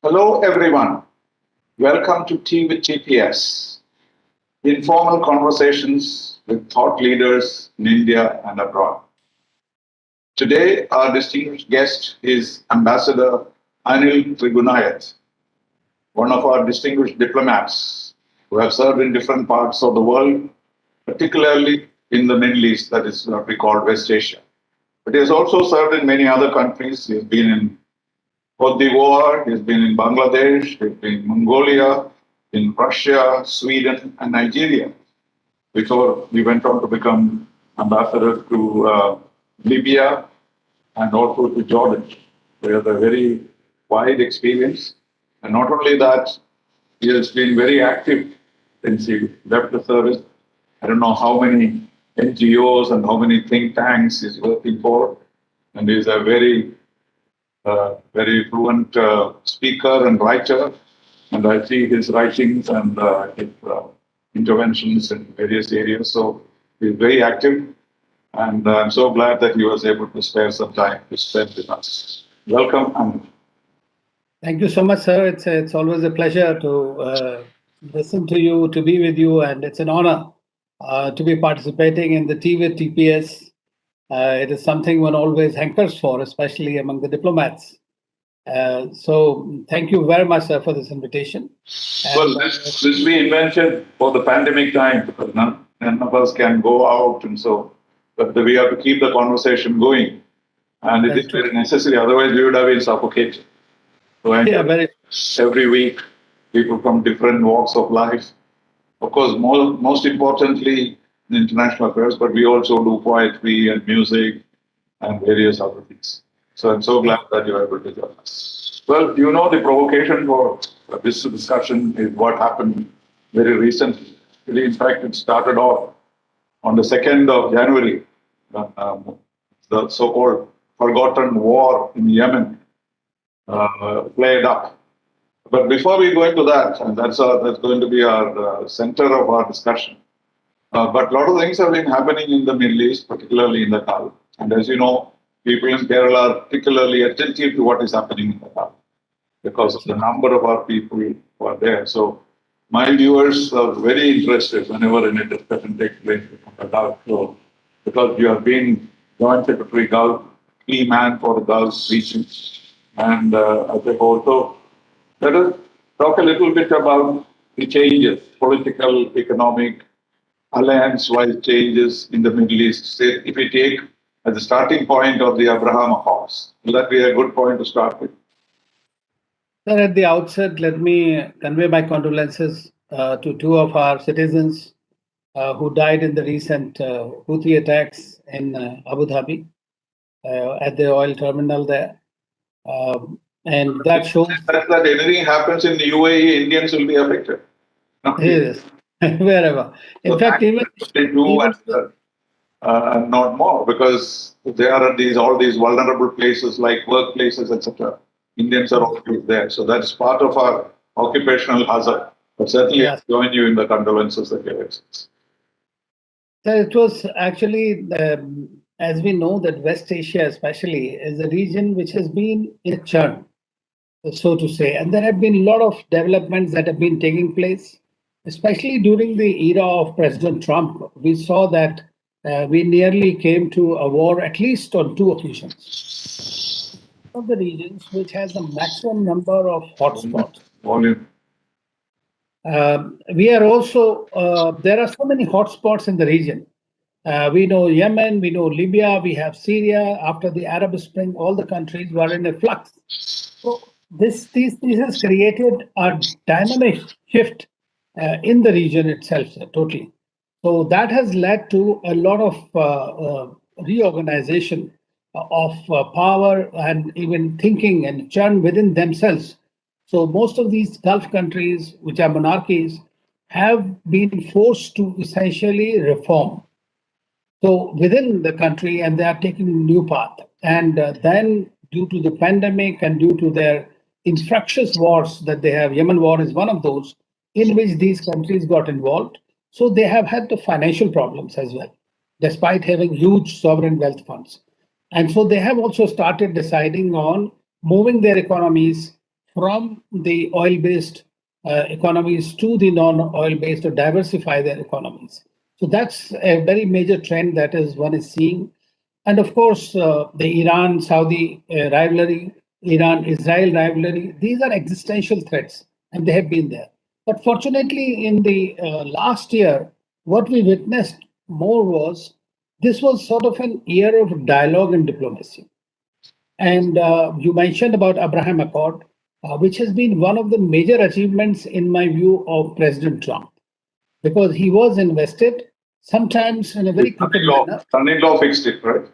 Hello, everyone. Welcome to Tea with TPS, informal conversations with thought leaders in India and abroad. Today, our distinguished guest is Ambassador Anil Trigunayat, one of our distinguished diplomats who have served in different parts of the world, particularly in the Middle East, that is what we call West Asia. But he has also served in many other countries. He has been in Cote d'Ivoire, he's been in Bangladesh, he's been in Mongolia, in Russia, Sweden, and Nigeria. Before we went on to become ambassador to Libya and also to Jordan. We have a very wide experience. And not only that, he has been very active since he left the service. I don't know how many NGOs and how many think tanks he's working for. And he's a very fluent speaker and writer, and I see his writings and his interventions in various areas. So he's very active, and I'm so glad that he was able to spare some time to spend with us. Welcome, Anil. Thank you so much, sir. It's always a pleasure to listen to you, to be with you, and it's an honor to be participating in the Tea with TPS. It is something one always hankers for, especially among the diplomats. So thank you very much, sir, for this invitation. Well, this we invented for the pandemic time because none of us can go out, and so but we have to keep the conversation going, and it is very necessary. Otherwise, we would have been suffocated. So every week, people from different walks of life. Of course, most importantly, in international affairs, but we also do poetry and music and various other things. So I'm so glad that you are able to join us. Well, you know, the provocation for this discussion is what happened very recently. In fact, it started off on the 2nd of January, the so-called forgotten war in Yemen played up. But before we go into that, and that's going to be our center of our discussion. But a lot of things have been happening in the Middle East, particularly in the Gulf. And as you know, people in Kerala are particularly attentive to what is happening in the Gulf because of the number of our people who are there. So my viewers are very interested whenever any discussion takes place on the Gulf. So because you have been Joint Secretary Gulf, key man for the Gulf region. And I think also let us talk a little bit about the changes, political, economic, alliance-wise changes in the Middle East. Say, if we take as the starting point of the Abraham Accords, will that be a good point to start with? Sir, at the outset, let me convey my condolences to two of our citizens who died in the recent Houthi attacks in Abu Dhabi at the oil terminal there. And that shows that anything happens in the UAE, Indians will be affected. Yes, wherever. In fact, even they do and not more, because they are at all these vulnerable places like workplaces, etc. Indians are always there, so that's part of our occupational hazard. But certainly, I join you in the condolences that you have expressed. It was actually, as we know, that West Asia especially is a region which has been in a churn, so to say. And there have been a lot of developments that have been taking place, especially during the era of President Trump. We saw that we nearly came to a war, at least on two occasions. One of the regions which has the maximum number of hotspots. Volume. We are also, there are so many hotspots in the region. We know Yemen, we know Libya, we have Syria. After the Arab Spring, all the countries were in a flux. So this has created a dynamic shift in the region itself, totally. So that has led to a lot of reorganization of power and even thinking and churn within themselves. So most of these Gulf countries, which are monarchies, have been forced to essentially reform. So within the country, and they are taking a new path. And then due to the pandemic and due to their infractious wars that they have, Yemen War is one of those, in which these countries got involved. So they have had the financial problems as well, despite having huge sovereign wealth funds. And so they have also started deciding on moving their economies from the oil-based economies to the non-oil-based to diversify their economies. So that's a very major trend that is one is seeing. And of course, the Iran-Saudi rivalry, Iran-Israel rivalry, these are existential threats, and they have been there. But fortunately, in the last year, what we witnessed more was this was sort of an year of dialogue and diplomacy. And you mentioned about Abraham Accord, which has been one of the major achievements, in my view, of President Trump, because he was invested sometimes in a very crooked manner. Son-in-law fixed it, right?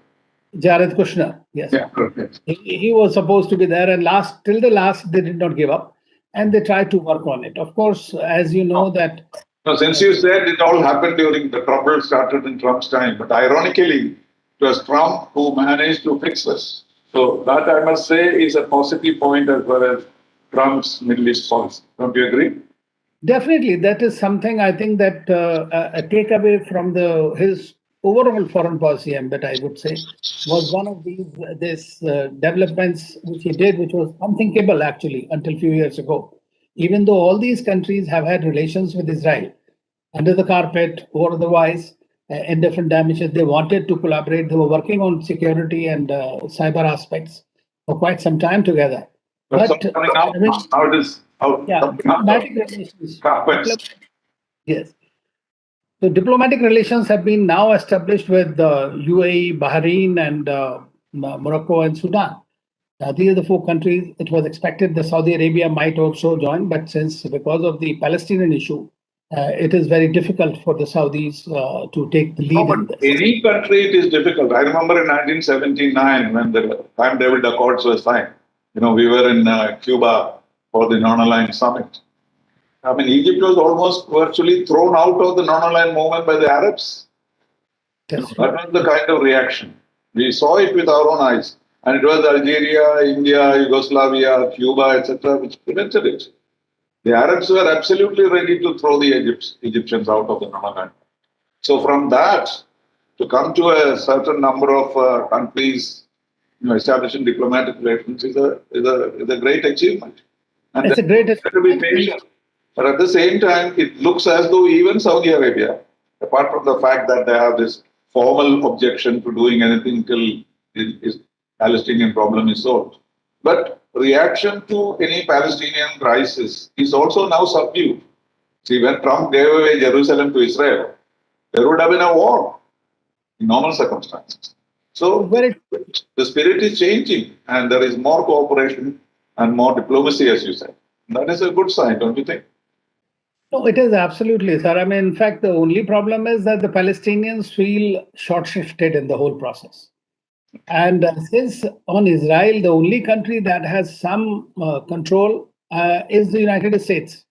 Jared Kushner, yes. Yeah, correct. He was supposed to be there, and till the last, they did not give up, and they tried to work on it. Of course, as you know, that. No, since you said it all happened during the trouble started in Trump's time, but ironically, it was Trump who managed to fix this. So that I must say is a positive point as far as Trump's Middle East policy. Don't you agree? Definitely, that is something I think that a takeaway from his overall foreign policy ambit, I would say, was one of these developments which he did, which was unthinkable actually until a few years ago. Even though all these countries have had relations with Israel under the carpet or otherwise in different dimensions, they wanted to collaborate. They were working on security and cyber aspects for quite some time together. But now it is diplomatic relations. carpets. Yes. So diplomatic relations have been now established with UAE, Bahrain, and Morocco and Sudan. These are the four countries. It was expected that Saudi Arabia might also join, but because of the Palestinian issue, it is very difficult for the Saudis to take the lead in this. Any country, it is difficult. I remember in 1979 when the Camp David Accords were signed. We were in Cuba for the non-aligned summit. I mean, Egypt was almost virtually thrown out of the non-aligned movement by the Arabs. That was the kind of reaction. We saw it with our own eyes. And it was Algeria, India, Yugoslavia, Cuba, etc., which prevented it. The Arabs were absolutely ready to throw the Egyptians out of the non-aligned. So from that, to come to a certain number of countries establishing diplomatic relations is a great achievement. And it's a great achievement. To be patient. But at the same time, it looks as though even Saudi Arabia, apart from the fact that they have this formal objection to doing anything till the Palestinian problem is solved, but reaction to any Palestinian crisis is also now subdued. See, when Trump gave away Jerusalem to Israel, there would have been a war in normal circumstances. So the spirit is changing, and there is more cooperation and more diplomacy, as you said. That is a good sign, don't you think? No, it is absolutely, sir. I mean, in fact, the only problem is that the Palestinians feel short-shifted in the whole process. And since on Israel, the only country that has some control is the United States.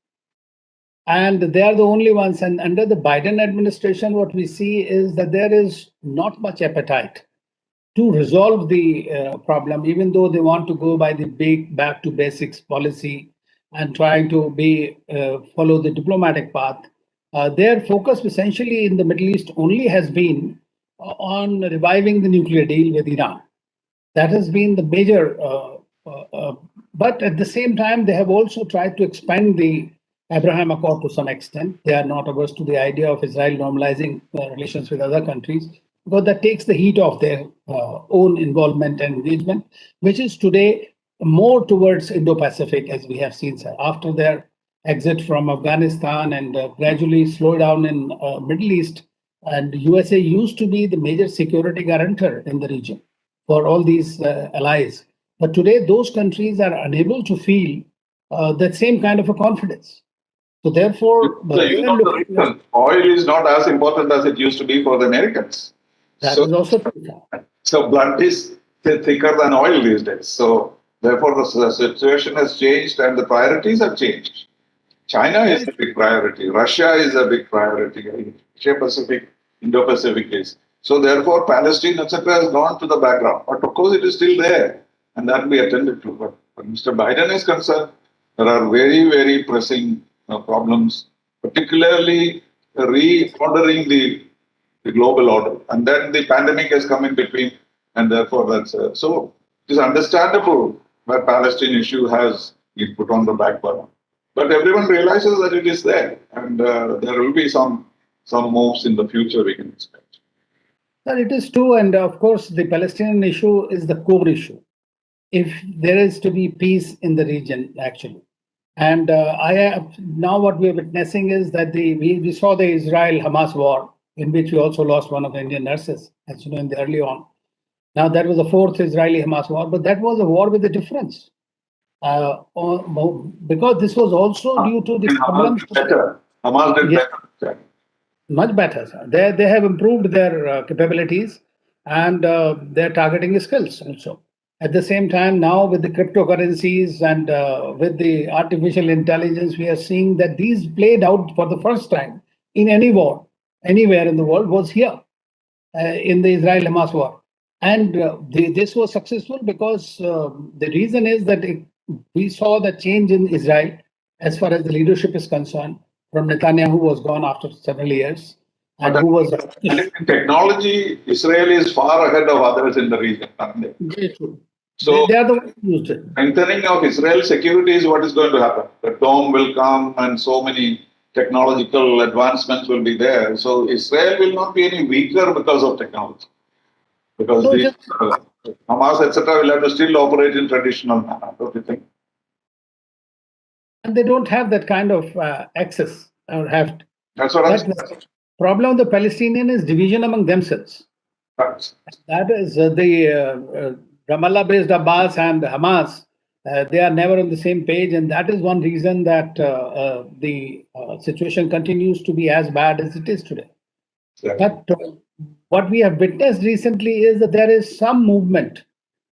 And they are the only ones. And under the Biden administration, what we see is that there is not much appetite to resolve the problem, even though they want to go by the big back to basics policy and trying to follow the diplomatic path. Their focus essentially in the Middle East only has been on reviving the nuclear deal with Iran. That has been the major, but at the same time, they have also tried to expand the Abraham Accord to some extent. They are not averse to the idea of Israel normalizing relations with other countries, because that takes the heat off their own involvement and engagement, which is today more towards Indo-Pacific, as we have seen, sir. After their exit from Afghanistan and gradually slow down in Middle East, and USA used to be the major security guarantor in the region for all these allies. But today, those countries are unable to feel that same kind of a confidence. So therefore, oil is not as important as it used to be for the Americans. That is also true. So blood is thicker than oil these days. So therefore, the situation has changed and the priorities have changed. China is a big priority. Russia is a big priority. Asia-Pacific, Indo-Pacific is. So therefore, Palestine, etc., has gone to the background. But of course, it is still there, and that will be attended to. But Mr. Biden is concerned, there are very, very pressing problems, particularly reordering the global order. And then the pandemic has come in between, and therefore that's so it is understandable that Palestine issue has is put on the back burner. But everyone realizes that it is there, and there will be some moves in the future we can expect. Sir, it is true, and of course, the Palestinian issue is the core issue. If there is to be peace in the region, actually. And now what we are witnessing is that we saw the Israel-Hamas war, in which we also lost one of the Indian nurses, as you know, in the early on. Now that was the fourth Israeli-Hamas war, but that was a war with a difference. Because this was also due to the problems. Hamas did better. Much better. Sir. They have improved their capabilities and their targeting skills also. At the same time, now with the cryptocurrencies and with the artificial intelligence, we are seeing that these played out for the first time in any war, anywhere in the world, was here in the Israel-Hamas war. And this was successful because the reason is that we saw the change in Israel as far as the leadership is concerned, from Netanyahu, who was gone after several years, and who was. In technology, Israel is far ahead of others in the region. Very true. So they are the ones who used it. Strengthening of Israel's security is what is going to happen. The dome will come, and so many technological advancements will be there. So Israel will not be any weaker because of technology. Because Hamas, etc., will have to still operate in traditional manner, don't you think? And they don't have that kind of access or have. That's what I'm saying. The problem of the Palestinian is division among themselves. Right. That is the Ramallah-based Abbas and Hamas. They are never on the same page, and that is one reason that the situation continues to be as bad as it is today. Exactly. But what we have witnessed recently is that there is some movement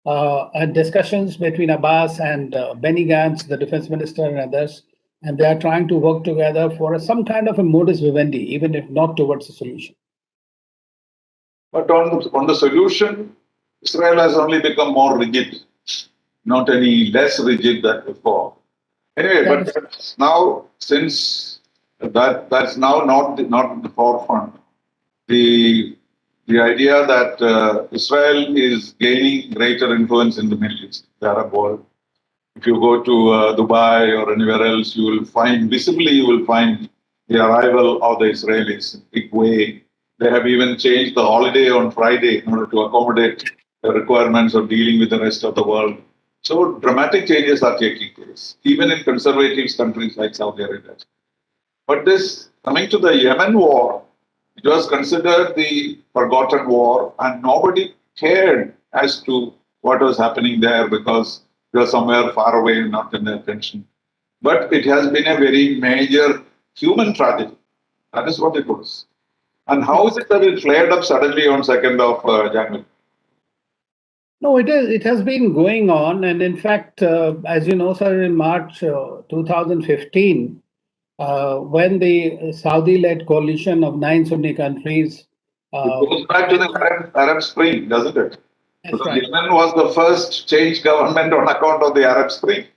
and discussions between Abbas and Benny Gantz, the defense minister, and others, and they are trying to work together for some kind of a modus vivendi, even if not towards a solution. But on the solution, Israel has only become more rigid, not any less rigid than before. Anyway, but now, since that's now not in the forefront, the idea that Israel is gaining greater influence in the Middle East, the Arab world. If you go to Dubai or anywhere else, you will find the arrival of the Israelis in a big way. They have even changed the holiday on Friday in order to accommodate the requirements of dealing with the rest of the world. So dramatic changes are taking place, even in conservative countries like Saudi Arabia. But this, coming to the Yemen war, it was considered the forgotten war, and nobody cared as to what was happening there because it was somewhere far away and not in their attention. But it has been a very major human tragedy. That is what it was. And how is it that it flared up suddenly on 2nd of January? No, it has been going on. And in fact, as you know, sir, in March 2015, when the Saudi-led coalition of 9 Sunni countries. It goes back to the Arab Spring, doesn't it? That's right. Yemen was the first change government on account of the Arab Spring.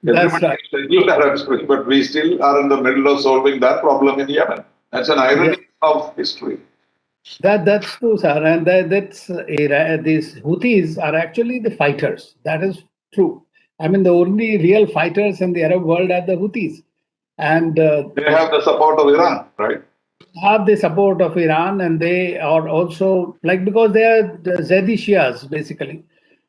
Everybody scheduled Arab Spring, but we still are in the middle of solving that problem in Yemen. That's an irony of history. That's true, sir. And these Houthis are actually the fighters. That is true. I mean, the only real fighters in the Arab world are the Houthis. And they have the support of Iran, right? Have the support of Iran, and they are also because they are the Zaidi Shias basically,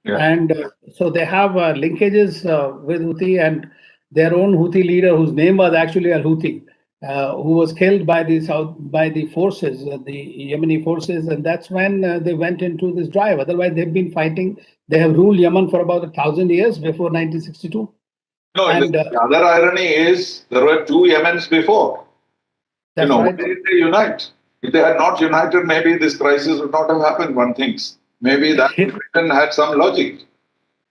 and so they have linkages with Houthi, and their own Houthi leader, whose name was actually Al Houthi, who was killed by the forces, the Yemeni forces, and that's when they went into this drive. Otherwise, they've been fighting. They have ruled Yemen for about 1,000 years before 1962. No, and the other irony is there were 2 Yemens before. Right. Why did they unite? If they had not united, maybe this crisis would not have happened, one thinks. Maybe that had some logic.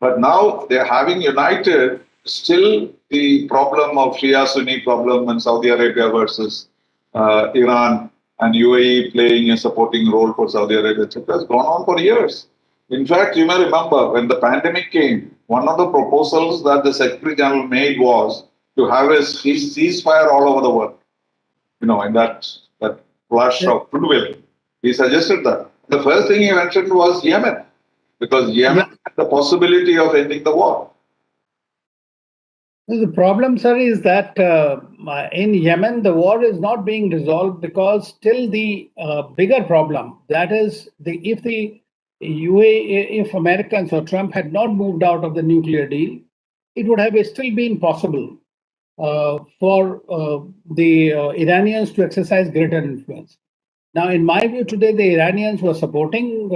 But now they're having united, still the problem of Shia-Sunni problem and Saudi Arabia versus Iran and UAE playing a supporting role for Saudi Arabia, etc., has gone on for years. In fact, you may remember when the pandemic came, one of the proposals that the Secretary General made was to have a ceasefire all over the world. In that flash of goodwill, he suggested that. The first thing he mentioned was Yemen, because Yemen had the possibility of ending the war. The problem, sir, is that in Yemen, the war is not being resolved because still the bigger problem, that is, if the UAE, if Americans or Trump had not moved out of the nuclear deal, it would have still been possible for the Iranians to exercise greater influence. Now, in my view, today the Iranians were supporting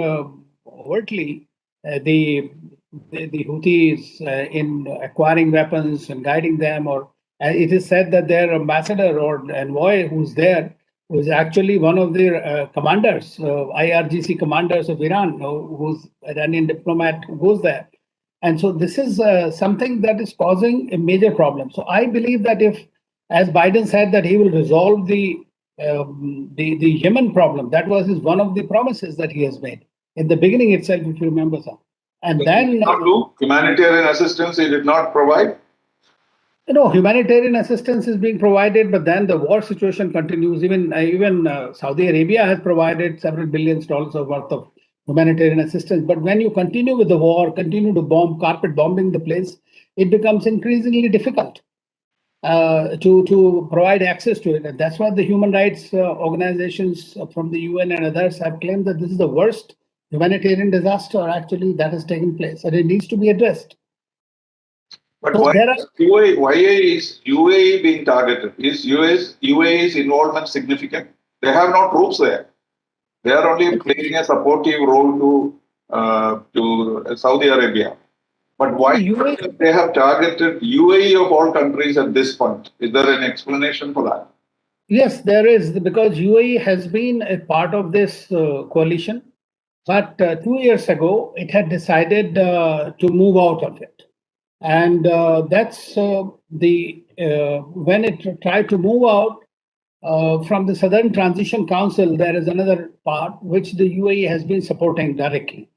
overtly the Houthis in acquiring weapons and guiding them. Or it is said that their ambassador or envoy who's there was actually one of their commanders, IRGC commanders of Iran, who's Iranian diplomat who goes there. And so this is something that is causing a major problem. So I believe that if, as Biden said, that he will resolve the Yemen problem, that was one of the promises that he has made in the beginning itself, if you remember, sir. And But then he did not do humanitarian assistance. He did not provide. humanitarian assistance is being provided, but then the war situation continues. Even Saudi Arabia has provided several billions dollars of worth of humanitarian assistance. But when you continue with the war, continue to carpet bombing the place, it becomes increasingly difficult to provide access to it. And that's why the human rights organizations from the UN and others have claimed that this is the worst humanitarian disaster actually that has taken place, and it needs to be addressed. But So why there are is UAE being targeted? Is UAE's involvement significant? They have no troops there. They are only playing a supportive role to Saudi Arabia. But why they have targeted UAE of all countries at this point? Is there an explanation for that? Yes, there is, because UAE has been a part of this coalition, but 2 years ago it had decided to move out of it, and that's when it tried to move out from the Southern Transition Council. There is another part which the UAE has been supporting directly,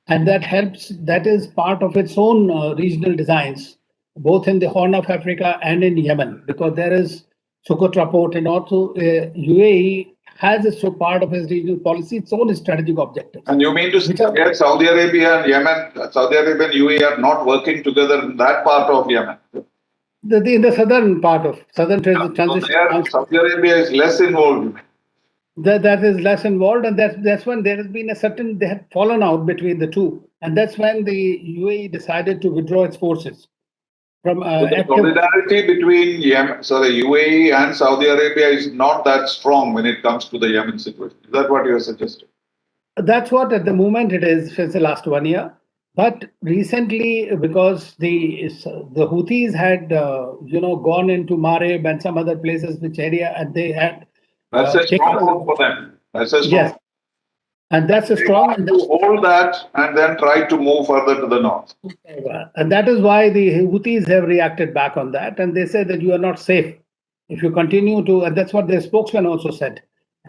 and that helps. That is part of its own regional designs, both in the Horn of Africa and in Yemen, because there is Socotra port, and also UAE has as a part of its regional policy its own strategic objectives. And you mean to say that Saudi Arabia and Yemen, Saudi Arabia and UAE are not working together in that part of Yemen? In the southern part of Southern Transition Council, Saudi Arabia is less involved. That is less involved, and that's when there has been they had fallen out between the two, and that's when the UAE decided to withdraw its forces from the solidarity between UAE and Saudi Arabia is not that strong when it comes to the Yemen situation. Is that what you are suggesting? That's what at the moment it is since the last 1 year. But recently, because the Houthis had gone into Marib and some other places, and they had that's a stronghold for them. That's a strong. Yes, and that's a strong. To hold that and then try to move further to the north. And that is why the Houthis have reacted back on that, and they said that you are not safe if you continue to. And that's what their spokesman also said.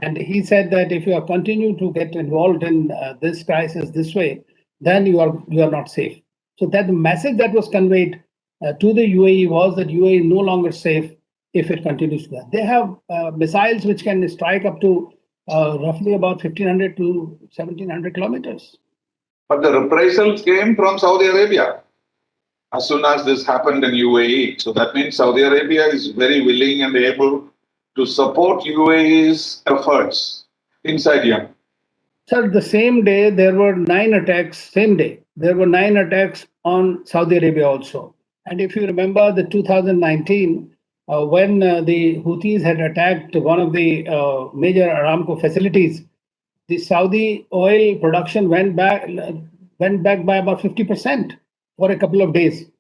And he said that if you continue to get involved in this crisis this way, then you are not safe. So that the message that was conveyed to the UAE was that UAE is no longer safe if it continues to that. They have missiles which can strike up to roughly about 1,500 to 1,700 kilometers. But the reprisals came from Saudi Arabia as soon as this happened in UAE. So that means Saudi Arabia is very willing and able to support UAE's efforts inside Yemen. Sir, the same day there were 9 attacks. Same day there were 9 attacks on Saudi Arabia also. And if you remember the 2019, when the Houthis had attacked one of the major Aramco facilities, the Saudi oil production went back by about 50% for a couple of days.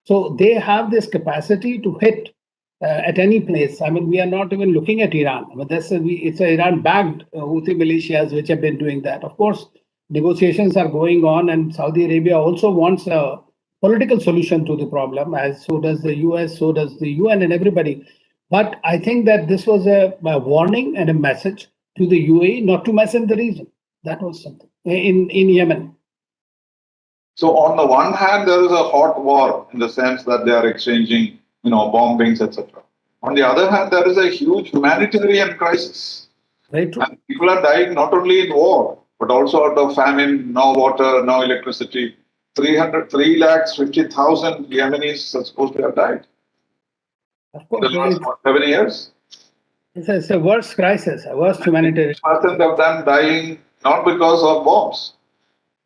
So they have this capacity to hit at any place. I mean, we are not even looking at Iran. I mean, it's Iran-backed Houthi militias which have been doing that. Of course, negotiations are going on, and Saudi Arabia also wants a political solution to the problem, as so does the US, so does the UN, and everybody. But I think that this was a warning and a message to the UAE not to mess in the region. That was something in Yemen. So on the one hand, there is a hot war in the sense that they are exchanging, bombings, etc. On the other hand, there is a huge humanitarian crisis. Very true. And people are dying not only in war, but also out of famine, no water, no electricity. 350,000 Yemenis are supposed to have died. Of in the course, last, what, 7 years? it's a worst crisis, a worst humanitarian. Percent of them dying not because of bombs,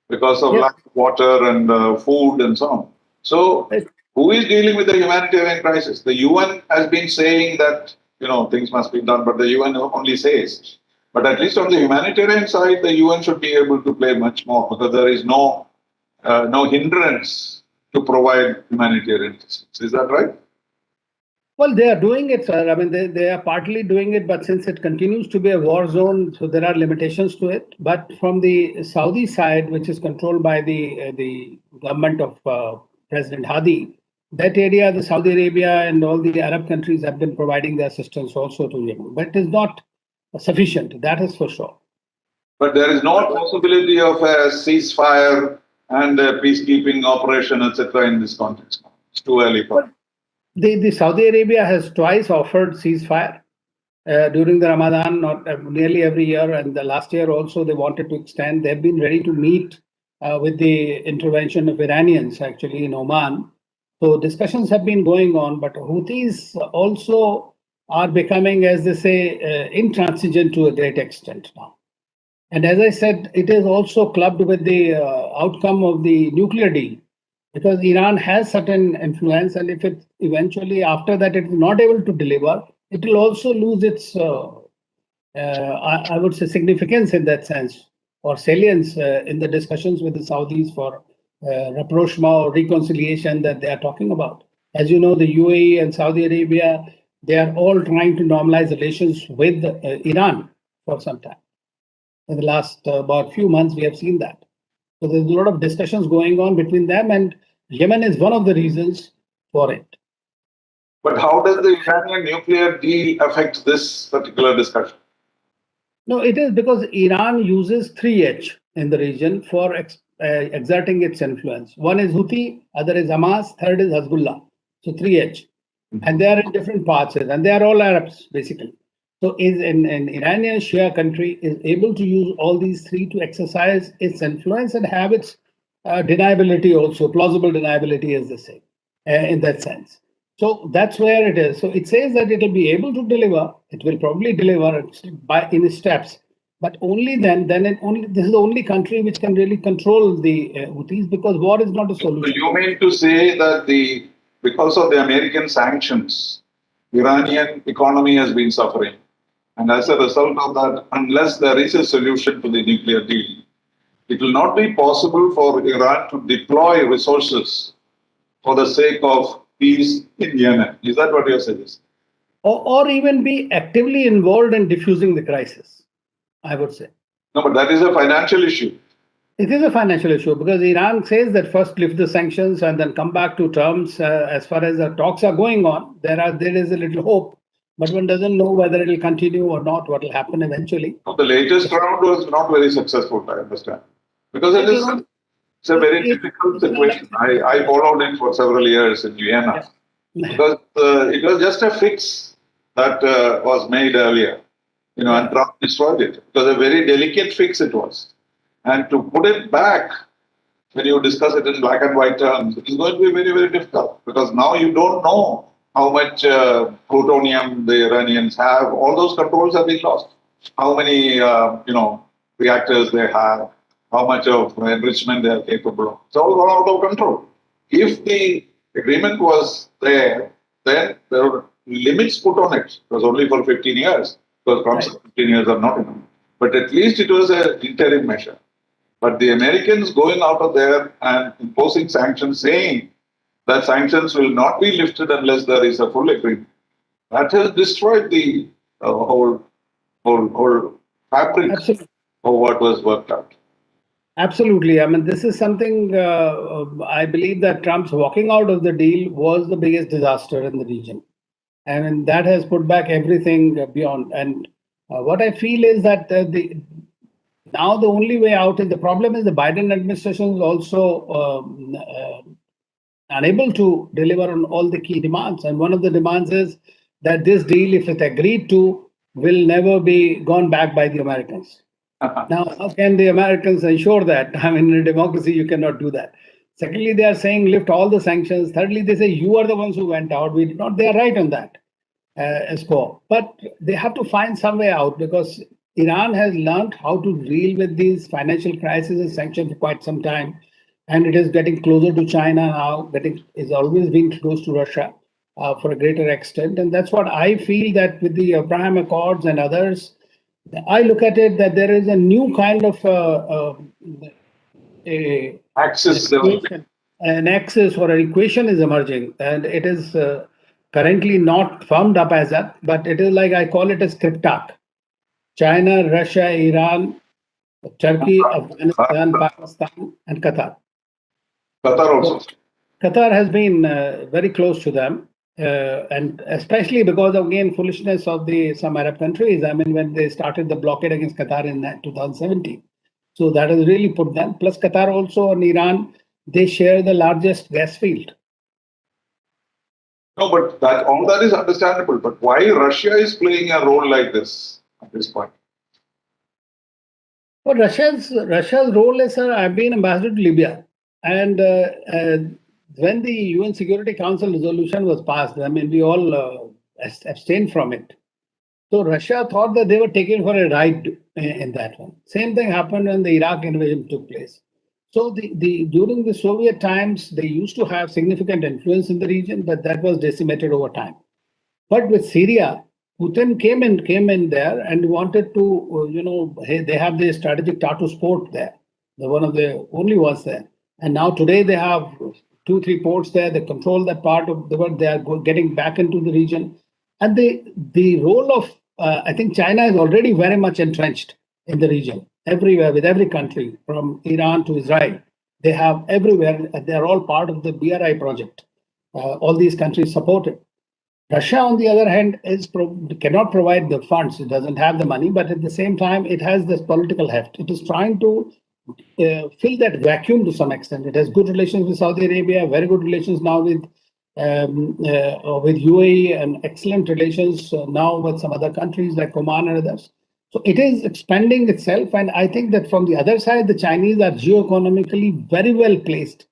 because of Yes, lack of water and food and so on. So, it- who is dealing with the humanitarian crisis? The UN has been saying that things must be done, but the UN only says. But at least on the humanitarian side, the UN should be able to play much more because there is no hindrance to provide humanitarian assistance. Is that right? well, they are doing it, sir. I mean, they are partly doing it, but since it continues to be a war zone, so there are limitations to it. But from the Saudi side, which is controlled by the government of President Hadi, that area, the Saudi Arabia and all the Arab countries have been providing the assistance also to Yemen. But it is not sufficient, that is for sure. But there is no possibility of a ceasefire and a peacekeeping operation, etc., in this context. It's too early for. The Saudi Arabia has twice offered ceasefire during the Ramadan, not nearly every year, and the last year also they wanted to extend. They've been ready to meet with the intervention of Iranians actually in Oman. So discussions have been going on, but Houthis also are becoming, as they say, intransigent to a great extent now. And as I said, it is also clubbed with the outcome of the nuclear deal, because Iran has certain influence, and if it eventually after that it is not able to deliver, it will also lose its, I would say, significance in that sense, or salience in the discussions with the Saudis for rapprochement or reconciliation that they are talking about. As you know, the UAE and Saudi Arabia, they are all trying to normalize relations with Iran for some time. In the last about few months, we have seen that. So there's a lot of discussions going on between them, and Yemen is one of the reasons for it. But how does the Iranian nuclear deal affect this particular discussion? No, it is because Iran uses 3H in the region for exerting its influence. One is Houthi, other is Hamas, third is Hezbollah. So 3H. And they are in different parts, and they are all Arabs, basically. So is an Iranian Shia country is able to use all these three to exercise its influence and have its deniability also, plausible deniability, as they say, in that sense. So that's where it is. So it says that it will be able to deliver. It will probably deliver in steps, but only then. This is the only country which can really control the Houthis, because war is not a solution. So you mean to say that because of the American sanctions, Iranian economy has been suffering, and as a result of that, unless there is a solution to the nuclear deal, it will not be possible for Iran to deploy resources for the sake of peace in Yemen. Is that what you're suggesting? Or even be actively involved in diffusing the crisis, I would say. No, but that is a financial issue. It is a financial issue because Iran says that first lift the sanctions and then come back to terms. As far as the talks are going on, there is a little hope, but one doesn't know whether it will continue or not. What will happen eventually? No, the latest round was not very successful, I understand, because it's a very difficult situation. I followed it for several years in Vienna because it was just a fix that was made earlier, and Trump destroyed it. It was a very delicate fix it was. And to put it back, when you discuss it in black and white terms, it is going to be very, very difficult because now you don't know how much plutonium the Iranians have. All those controls have been lost. How many, reactors they have, how much of enrichment they are capable of. It's all gone out of control. If the agreement was there, then there were limits put on it. It was only for 15 years because concept 15 years are not enough. But at least it was an interim measure. But the Americans going out of there and imposing sanctions, saying that sanctions will not be lifted unless there is a full agreement, that has destroyed the whole fabric of what was worked out. Absolutely. I mean, this is something I believe that Trump's walking out of the deal was the biggest disaster in the region. And that has put back everything beyond. And what I feel is that now the only way out is the problem is the Biden administration is also unable to deliver on all the key demands. And one of the demands is that this deal, if it's agreed to, will never be gone back by the Americans. Now, how can the Americans ensure that? I mean, in a democracy, you cannot do that. Secondly, they are saying lift all the sanctions. Thirdly, they say you are the ones who went out. We did not. They are right on that score. But they have to find some way out because Iran has learned how to deal with these financial crises and sanctions for quite some time. And it is getting closer to China now, is always being close to Russia for a greater extent. And that's what I feel that with the Abraham Accords and others, I look at it that there is a new kind of a Axis developing. an axis or an equation is emerging, and it is currently not firmed up as that, but it is like I call it as cryptarch. China, Russia, Iran, Turkey, Afghanistan, Pakistan, and Qatar. Qatar So also. Qatar has been very close to them, and especially because of again foolishness of the some Arab countries. I mean, when they started the blockade against Qatar in 2017, so that has really put them. Plus, Qatar also and Iran, they share the largest gas field. No, but that all that is understandable. But why Russia is playing a role like this at this point? Well, Russia's role is, sir, I've been ambassador to Libya, and when the UN Security Council resolution was passed, I mean, we all abstained from it. So Russia thought that they were taken for a ride in that one. Same thing happened when the Iraq invasion took place. So during the Soviet times, they used to have significant influence in the region, but that was decimated over time. But with Syria, Putin came in there and wanted to, they have the strategic Tartus port there. They're one of the only ones there. And now today they have 2, 3 ports there. They control that part of the world. They are getting back into the region. And the role of, I think China is already very much entrenched in the region, everywhere, with every country, from Iran to Israel. They have everywhere, they are all part of the BRI project. All these countries support it. Russia, on the other hand, cannot provide the funds. It doesn't have the money, but at the same time, it has this political heft. It is trying to fill that vacuum to some extent. It has good relations with Saudi Arabia, very good relations now with UAE, and excellent relations now with some other countries like Oman and others. So it is expanding itself, and I think that from the other side, the Chinese are geoeconomically very well placed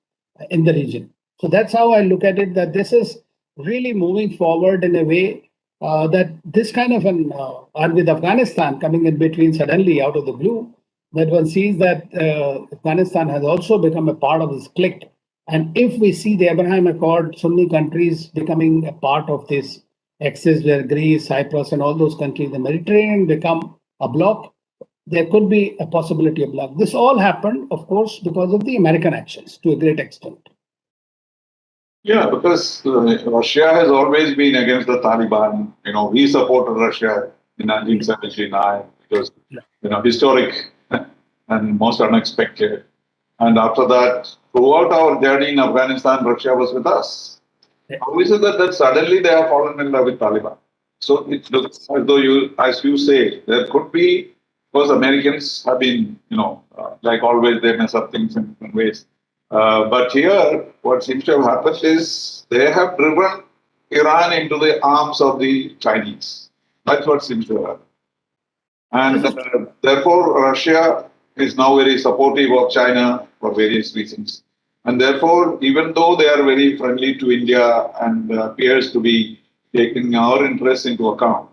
in the region. So that's how I look at it. That this is really moving forward in a way that this kind of and with Afghanistan coming in between suddenly out of the blue, that one sees that Afghanistan has also become a part of this clique. And if we see the Abraham Accord, Sunni countries becoming a part of this axis where Greece, Cyprus, and all those countries, the Mediterranean become a bloc, there could be a possibility of bloc. This all happened, of course, because of the American actions to a great extent. Yeah, because Russia has always been against the Taliban. We supported Russia in 1979 because, historic and most unexpected. And after that, throughout our journey in Afghanistan, Russia was with us. How is it that suddenly they have fallen in love with Taliban? So it looks as though as you say, there could be, because Americans have been, like always, they mess up things in different ways. But here, what seems to have happened is they have driven Iran into the arms of the Chinese. That's what seems to have happened. And therefore, Russia is now very supportive of China for various reasons. And therefore, even though they are very friendly to India and appears to be taking our interests into account,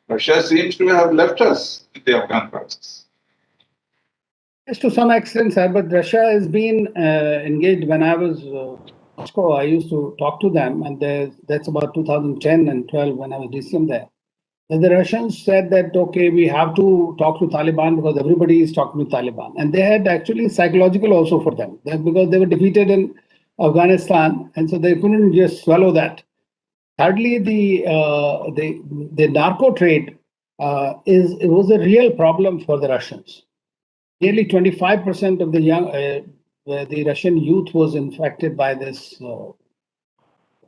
Russia seems to have left us in the Afghan crisis. Yes, to some extent, sir, but Russia has been engaged. When I was Moscow, I used to talk to them, and that's about 2010 and 12 when I was DCM there. And the Russians said that, okay, we have to talk to Taliban because everybody is talking to Taliban. And they had actually psychological also for them because they were defeated in Afghanistan, and so they couldn't just swallow that. Thirdly, the narco trade it was a real problem for the Russians. Nearly 25% of the Russian youth was infected by this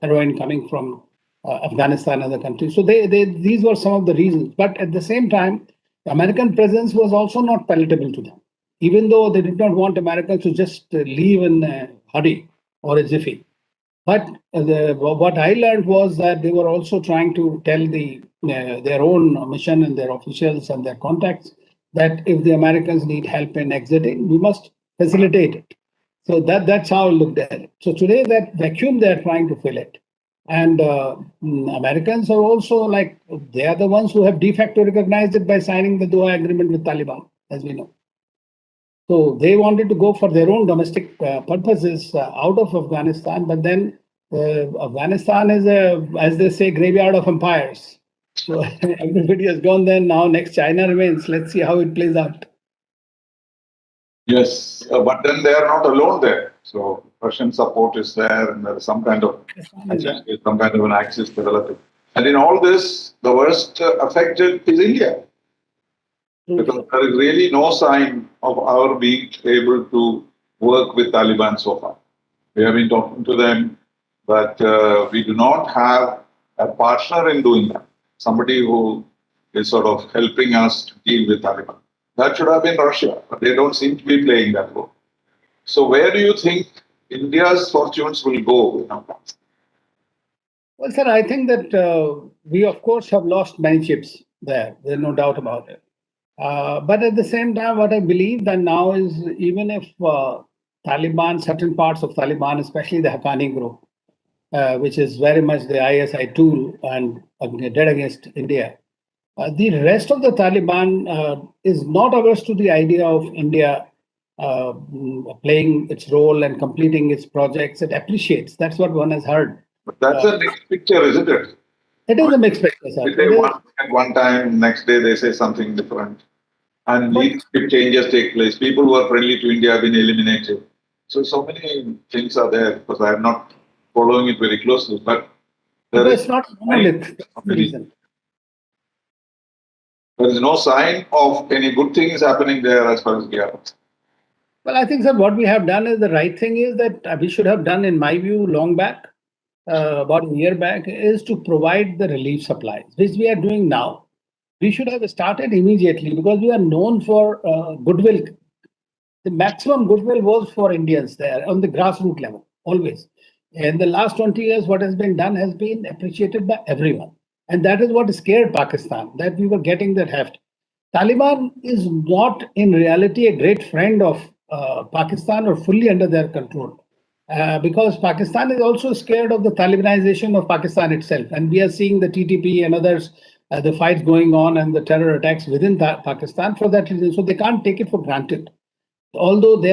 heroin coming from Afghanistan and other countries. So these were some of the reasons. But at the same time, the American presence was also not palatable to them, even though they did not want Americans to just leave in a hurry or a jiffy. But what I learned was that they were also trying to tell their own mission and their officials and their contacts that if the Americans need help in exiting, we must facilitate it. So that's how I looked at it. So today, that vacuum, they're trying to fill it. And Americans are also like, they are the ones who have de facto recognized it by signing the Doha Agreement with Taliban, as we know. So they wanted to go for their own domestic purposes out of Afghanistan, but then Afghanistan is as they say, graveyard of empires. So everybody has gone there now. Next, China remains. Let's see how it plays out. Yes, but then they are not alone there. So Russian support is there, and there is some kind of an axis developing. And in all this, the worst affected is India, because there is really no sign of our being able to work with Taliban so far. We have been talking to them, but we do not have a partner in doing that. Somebody who is sort of helping us to deal with Taliban. That should have been Russia, but they don't seem to be playing that role. So where do you think India's fortunes will go in Afghanistan? Well, sir, I think that we, of course, have lost many chips there. There's no doubt about it. But at the same time, what I believe that now is, even if Taliban, certain parts of Taliban, especially the Haqqani group, which is very much the ISI tool and dead against India, the rest of the Taliban is not averse to the idea of India playing its role and completing its projects. It appreciates. That's what one has heard. But that's a mixed picture, isn't it? It is a mixed picture, sir. They want at one time, next day they say something different. And leadership changes take place. People who are friendly to India have been eliminated. So many things are there, because I am not following it very closely. But it's not monolith. That's the reason. There is no sign of any good things happening there as far as we are concerned. Well, I think, sir, what we have done is the right thing is that we should have done, in my view, long back, about a year back, is to provide the relief supplies, which we are doing now. We should have started immediately, because we are known for goodwill. The maximum goodwill was for Indians there on the grassroots level, always. In the last 20 years, what has been done has been appreciated by everyone. And that is what scared Pakistan, that we were getting that heft. Taliban is not in reality a great friend of Pakistan or fully under their control. Because Pakistan is also scared of the Talibanization of Pakistan itself. And we are seeing the TTP and others, the fights going on and the terror attacks within Pakistan for that reason. So they can't take it for granted. Although they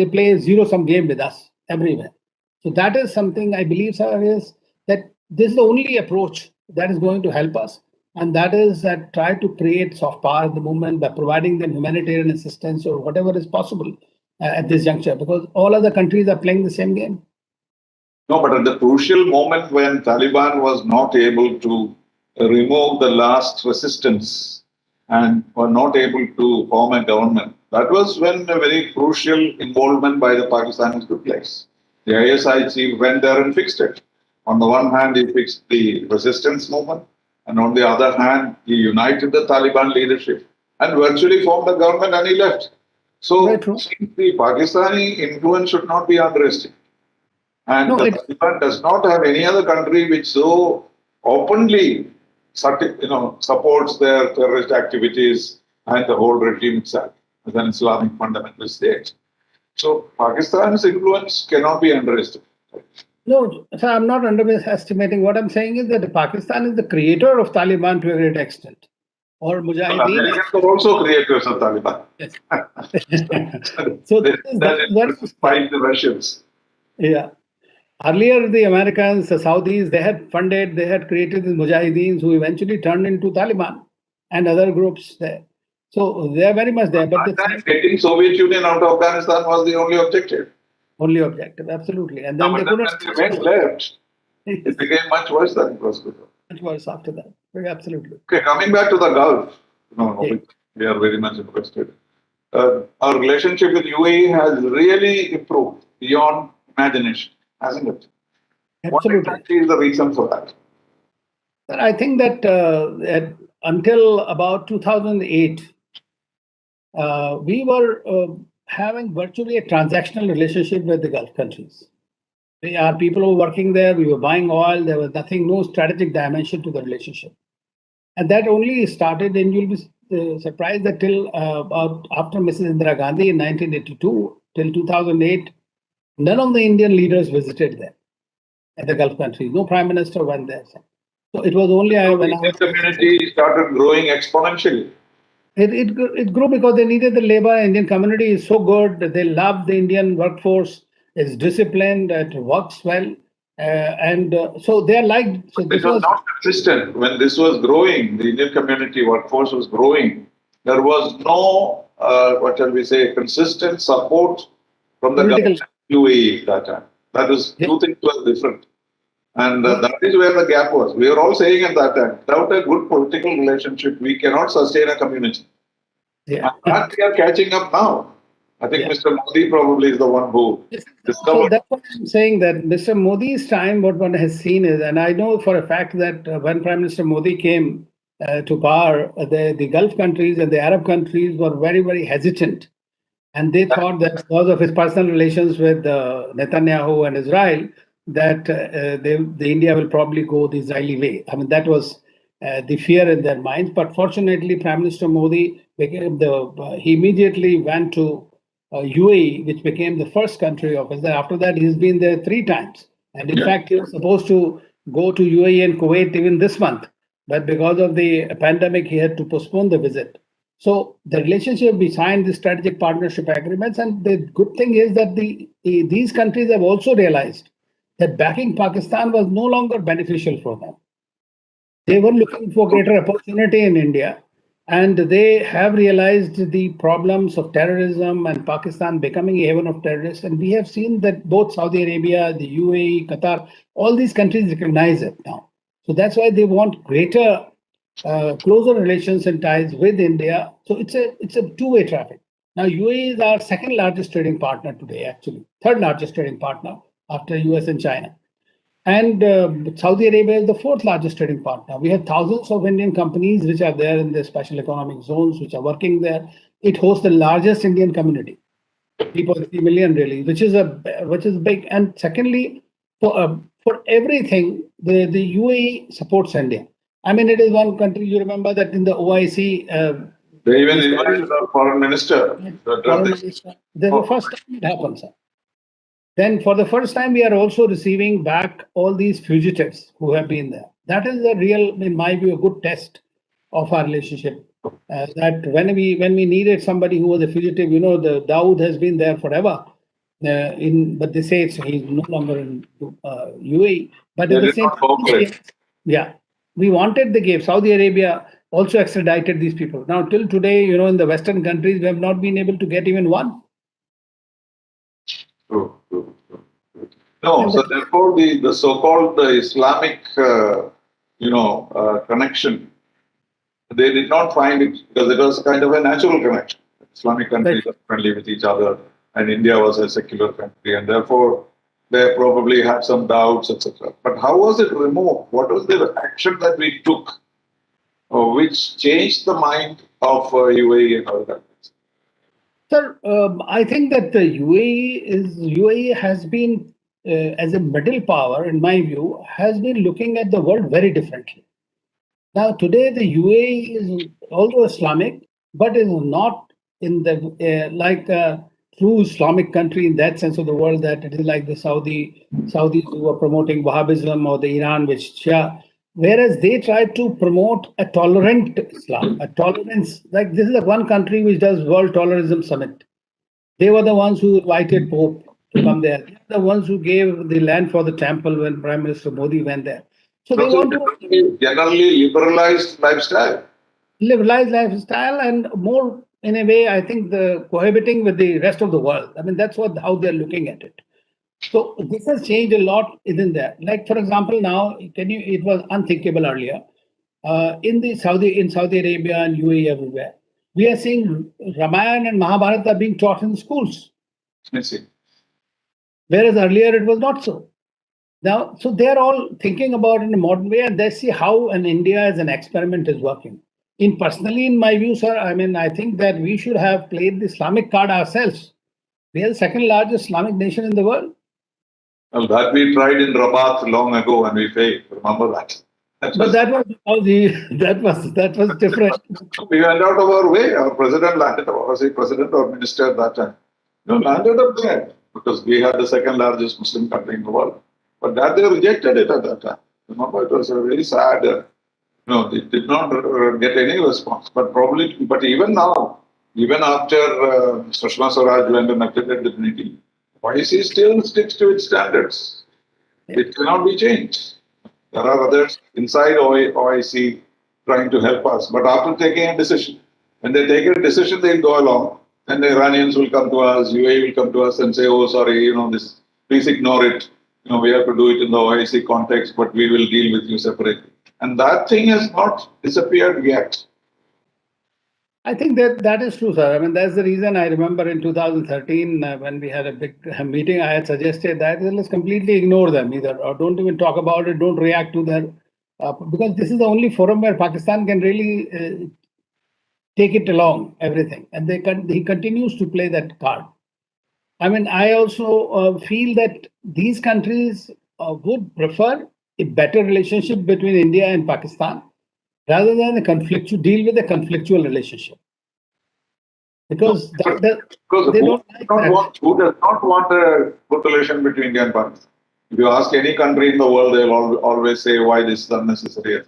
play a zero-sum game with us everywhere. So that is something I believe, sir, is that this is the only approach that is going to help us. And that is that try to create soft power at the moment by providing them humanitarian assistance or whatever is possible at this juncture, because all other countries are playing the same game. No, but at the crucial moment when Taliban was not able to remove the last resistance and were not able to form a government, that was when a very crucial involvement by the Pakistanis took place. The ISI chief went there and fixed it. On the one hand, he fixed the resistance movement, and on the other hand, he united the Taliban leadership and virtually formed a government, and he left. So the Pakistani influence should not be underestimated. And the Taliban does not have any other country which so openly supports their terrorist activities and the whole regime itself as an Islamic fundamentalist state. So Pakistan's influence cannot be underestimated. No, so I'm not underestimating. What I'm saying is that Pakistan is the creator of Taliban to a great extent. Or Mujahideen. Americans are also creators of Taliban. Yes. So that despite the Russians. Yeah. Earlier, the Americans, the Saudis, they had created the Mujahideens who eventually turned into Taliban and other groups there. So they are very much there. But getting Soviet Union out of Afghanistan was the only objective. Only objective, absolutely. And then they couldn't. When they went left, it became much worse than it was before. Much worse after that. Absolutely. Okay, coming back to the Gulf, we are very much interested. Our relationship with UAE has really improved beyond imagination, hasn't it? Absolutely. What exactly is the reason for that? I think that until about 2008, we were having virtually a transactional relationship with the Gulf countries. Our people were working there, we were buying oil, there was no strategic dimension to the relationship. And that only started, and you'll be surprised that till about after Mrs. Indira Gandhi in 1982 till 2008, none of the Indian leaders visited there at the Gulf countries. No prime minister went there. So it was only So the when Indian community started growing exponentially. it grew because they needed the labor. Indian community is so good. They love the Indian workforce. It's disciplined. It works well. And so they are liked. So It this was was not consistent. When this was growing, the Indian community workforce was growing. There was no, what shall we say, consistent support from the political. government UAE at that time. That was, Yeah. two things were different. And that is where the gap was. We were all saying at that time, without a good political relationship, we cannot sustain a community. Yeah. And that we are catching up now. I think Yeah. Mr. Modi probably is the one who So discovered. that's what I'm saying, that Mr. Modi's time, what one has seen is, and I know for a fact that when Prime Minister Modi came to power, the Gulf countries and the Arab countries were very, very hesitant. And they thought that because of his personal relations with Netanyahu and Israel, that the India will probably go the Israeli way. I mean, that was the fear in their minds. But fortunately, Prime Minister Modi he immediately went to UAE, which became the first country of Israel. After that, he's been there 3 times. And in fact, he was supposed to go to UAE and Kuwait even this month. But because of the pandemic, he had to postpone the visit. So the relationship, we signed the strategic partnership agreements, and the good thing is that these countries have also realized that backing Pakistan was no longer beneficial for them. They were looking for greater opportunity in India, and they have realized the problems of terrorism and Pakistan becoming a haven of terrorists. And we have seen that both Saudi Arabia, the UAE, Qatar, all these countries recognize it now. So that's why they want greater, closer relations and ties with India. So it's a two-way traffic. Now UAE is our second largest trading partner today, actually third largest trading partner after US and China. And Saudi Arabia is the fourth largest trading partner. We have thousands of Indian companies which are there in the special economic zones, which are working there. It hosts the largest Indian community, 3.3 million really, which is big. And secondly, for everything, the UAE supports India. I mean, it is one country. You remember that in the OIC, They even invited our foreign minister. This is the first time it happens. Sir. Then for the first time, we are also receiving back all these fugitives who have been there. That is a real, in my view, a good test of our relationship. That when we needed somebody who was a fugitive, the Dawood has been there forever. But they say he's no longer in UAE. But They at the did same not cooperate. yeah, we wanted, they gave. Saudi Arabia also extradited these people. Now, till today, in the Western countries, we have not been able to get even one. True. No, so therefore the so-called Islamic, connection, they did not find it because it was kind of a natural connection. Islamic countries are friendly with each other, and India was a secular country, and therefore they probably had some doubts, etc. But how was it removed? What was the action that we took, which changed the mind of UAE and other countries? Sir, I think that the UAE has been, as a middle power, in my view, has been looking at the world very differently. Now, today the UAE is although Islamic, but is not in the like a true Islamic country in that sense of the world, that it is like the Saudis who are promoting Wahhabism, or the Iran which Shia. Whereas they try to promote a tolerant Islam, a tolerance. Like this is the one country which does World Tolerism Summit. They were the ones who invited Pope to come there. They're the ones who gave the land for the temple when Prime Minister Modi went there. So they want to generally liberalized lifestyle. Liberalized lifestyle, and more in a way, I think, the cohabiting with the rest of the world. I mean, that's how they're looking at it. So this has changed a lot, isn't there? Like, for example, now, it was unthinkable earlier. In Saudi Arabia and UAE everywhere, we are seeing Ramayana and Mahabharata being taught in schools. I see. Whereas earlier it was not so. Now, so they're all thinking about it in a modern way, and they see how an India as an experiment is working. Personally, in my view, sir, I mean, I think that we should have played the Islamic card ourselves. We are the second largest Islamic nation in the world. Well, that we tried in Rabat long ago and we failed. Remember that? But that was how that was different. We went out of our way. Our president landed, or was he president or minister at that time? Landed up there because we had the second largest Muslim country in the world. But that they rejected it at that time. Remember, it was a very sad. It did not get any response. But probably, but even now, even after Sushma Swaraj went and attended the meeting, YC still sticks to its standards. It cannot be changed. There are others inside OIC trying to help us. But after taking a decision, when they take a decision, they'll go along. And the Iranians will come to us, UAE will come to us and say, oh, sorry, please ignore it. We have to do it in the OIC context, but we will deal with you separately. And that thing has not disappeared yet. I think that is true, sir. I mean, that's the reason I remember in 2013 when we had a big meeting, I had suggested that let's completely ignore them either, or don't even talk about it, don't react to their, because this is the only forum where Pakistan can really take it along, everything. And he continues to play that card. I mean, I also feel that these countries would prefer a better relationship between India and Pakistan rather than deal with a conflictual relationship. Because who who does not want a good relation between India and Pakistan? If you ask any country in the world, they'll always say why this is unnecessary.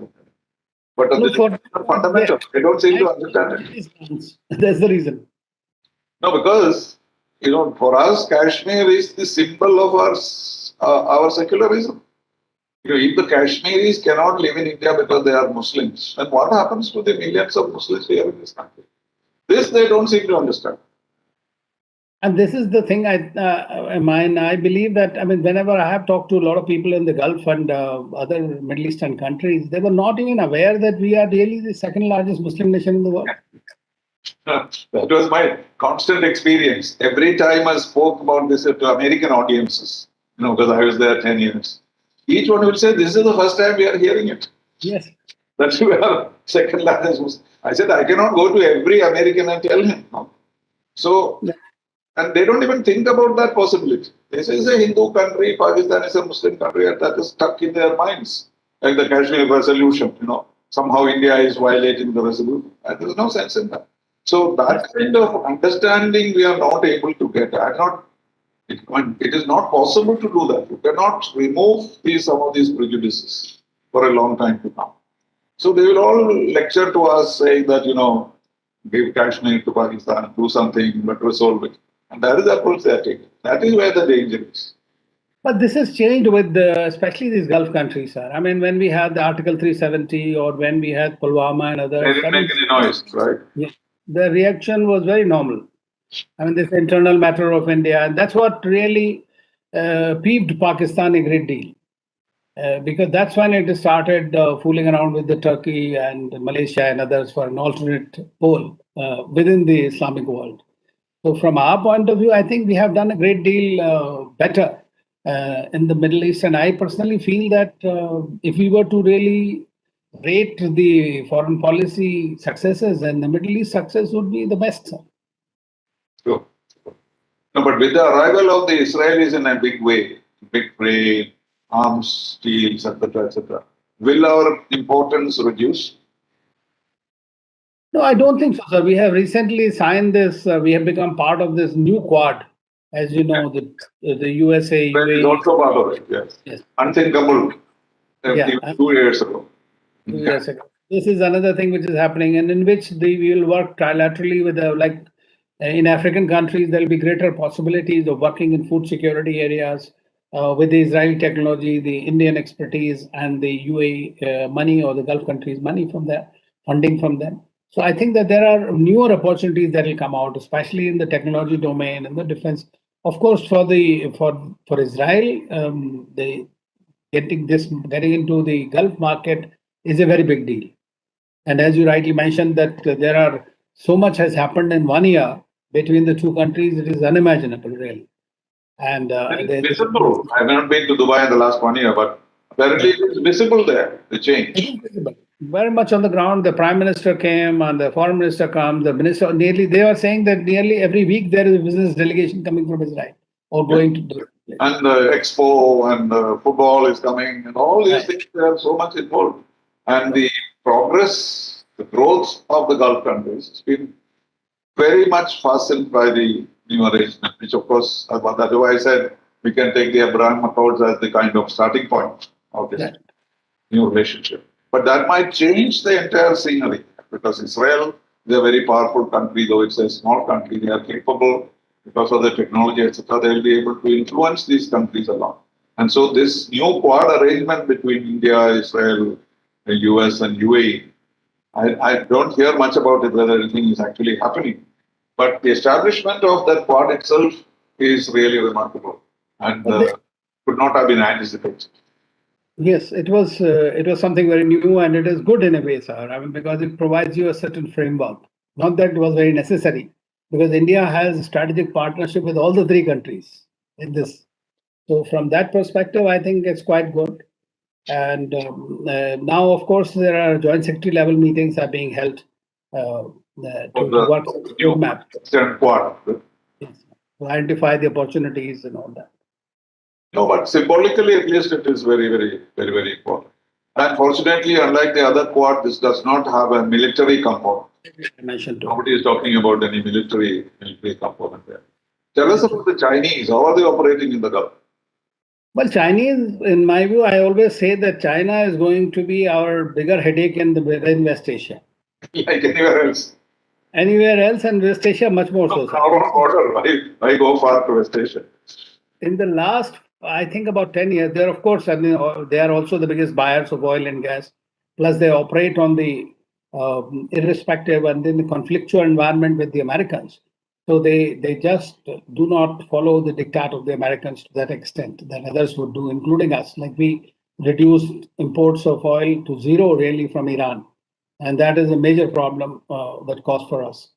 But this is fundamental. They don't seem to understand it. That's the reason. No, because for us, Kashmir is the symbol of our secularism. If the Kashmiris cannot live in India because they are Muslims, then what happens to the millions of Muslims here in this country? This they don't seem to understand. And this is the thing I believe that, I mean, whenever I have talked to a lot of people in the Gulf and other Middle Eastern countries, they were not even aware that we are really the second largest Muslim nation in the world. That was my constant experience. Every time I spoke about this to American audiences, because I was there 10 years, each one will say, this is the first time we are hearing it. Yes. That we are second largest Muslim. I said, I cannot go to every American and tell him. No. So, and they don't even think about that possibility. This is a Hindu country, Pakistan is a Muslim country, and that is stuck in their minds. Like the Kashmir resolution, somehow India is violating the resolution. And there is no sense in that. So that kind of understanding we are not able to get. It is not possible to do that. You cannot remove some of these prejudices for a long time to come. So they will all lecture to us saying that, give Kashmir to Pakistan, do something, but resolve it. And that is the approach they are taking. That is where the danger is. But this has changed with especially these Gulf countries, sir. I mean, when we had the Article 370 or when we had Pulwama and others. They didn't make any noise, right? Yeah, the reaction was very normal. I mean, this internal matter of India, and that's what really peeved Pakistan a great deal. Because that's when it started fooling around with the Turkey and Malaysia and others for an alternate pole within the Islamic world. So from our point of view, I think we have done a great deal better in the Middle East. And I personally feel that if we were to really rate the foreign policy successes, then the Middle East success would be the best. Sure. No, but with the arrival of the Israelis in a big way, big trade, arms, steels, etc., will our importance reduce? No, I don't think so, sir. We have recently signed this. We have become part of this new Quad. As you know, the USA, UAE is also part of it, yes. Unthinkable even 2 years ago. 2 years ago. This is another thing which is happening, and in which we will work trilaterally with in African countries, there will be greater possibilities of working in food security areas with the Israeli technology, the Indian expertise, and the UAE money or the Gulf countries money from there, funding from them. So I think that there are newer opportunities that will come out, especially in the technology domain and the defense. Of course, for Israel, getting into the Gulf market is a very big deal. And as you rightly mentioned, that there are so much has happened in 1 year between the two countries, it is unimaginable, really. And it's visible. I have not been to Dubai in the last 1 year, but apparently it is visible there, the change. It is visible. Very much on the ground. The Prime Minister came and the Foreign Minister comes. The Minister, they are saying that nearly every week there is a business delegation coming from Israel or going to do it. And the Expo and football is coming and all these things, they are so much involved. And the progress, the growth of the Gulf countries has been very much fastened by the new arrangement, which of course, that's why I said we can take the Abraham Accords as the kind of starting point of this new relationship. But that might change the entire scenery because Israel is a very powerful country, though it's a small country. They are capable because of the technology, etc. They will be able to influence these countries a lot. And so this new Quad arrangement between India, Israel, the US, and UAE, I don't hear much about it, whether anything is actually happening. But the establishment of that Quad itself is really remarkable and could not have been anticipated. Yes, it was something very new, and it is good in a way, sir. I mean, because it provides you a certain framework. Not that it was very necessary, because India has a strategic partnership with all the three countries in this. So from that perspective, I think it's quite good. And now, of course, there are joint secretary level meetings are being held to work on the roadmap. Quad. Yes, to identify the opportunities and all that. No, but symbolically, at least, it is very, very, very, very important. Unfortunately, unlike the other Quad, this does not have a military component. Nobody is talking about any military component there. Tell us about the Chinese. How are they operating in the Gulf? Well, Chinese, in my view, I always say that China is going to be our bigger headache in West Asia. Like anywhere else. Anywhere else, and West Asia much more so. Our border. Why go far to West Asia? In the last, I think about 10 years, they're of course, I mean, they are also the biggest buyers of oil and gas. Plus, they operate on the irrespective and in the conflictual environment with the Americans. So they just do not follow the diktat of the Americans to that extent that others would do, including us. Like we reduced imports of oil to zero really from Iran. And that is a major problem that caused for us.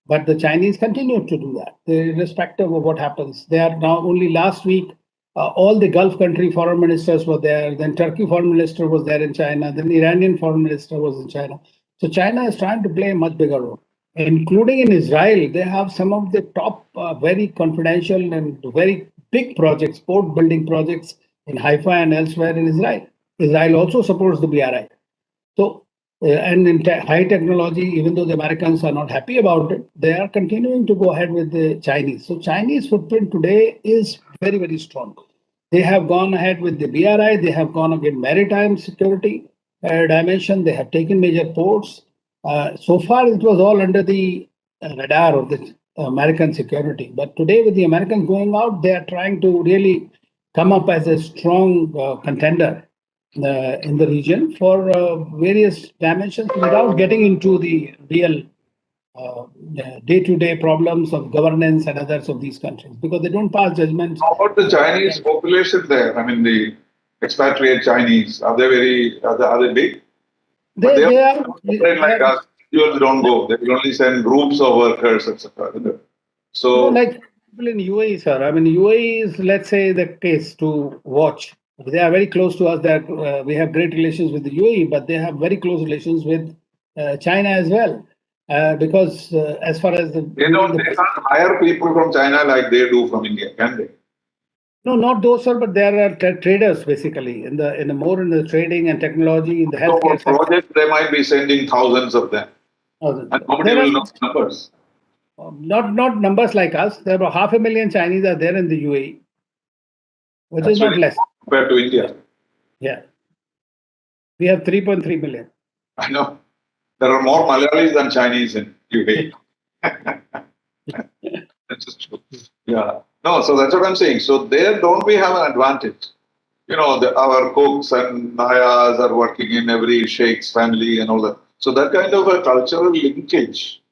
But the Chinese continue to do that, irrespective of what happens. They are now only last week, all the Gulf country foreign ministers were there. Then Turkey foreign minister was there in China. Then Iranian foreign minister was in China. So China is trying to play a much bigger role, including in Israel. They have some of the top, very confidential and very big projects, port building projects in Haifa and elsewhere in Israel. Israel also supports the BRI. So and in high technology, even though the Americans are not happy about it, they are continuing to go ahead with the Chinese. So Chinese footprint today is very, very strong. They have gone ahead with the BRI. They have gone again maritime security dimension. They have taken major ports. So far, it was all under the radar of the American security. But today, with the Americans going out, they are trying to really come up as a strong contender in the region for various dimensions without getting into the real day-to-day problems of governance and others of these countries, because they don't pass judgments. How about the Chinese population there? I mean, the expatriate Chinese, are they big? They are like us. You don't go. They will only send groups of workers, etc. So, like people in UAE, sir. I mean, UAE is, let's say, the case to watch. They are very close to us. That we have great relations with the UAE, but they have very close relations with China as well. Because as far as they can't hire people from China like they do from India, can they? No, not those, sir, but there are traders basically in the trading and technology in the healthcare sector. Projects, they might be sending thousands of them. Thousands. And nobody will know numbers. Not numbers like us. There are 500,000 Chinese are there in the UAE, which is not less compared to India. Yeah, we have 3.3 million. I know. There are more Malayalis than Chinese in UAE. That's just true. Yeah. No, so that's what I'm saying. So there, don't we have an advantage? You know, our cooks and nayas are working in every sheikh's family and all that. So that kind of a cultural linkage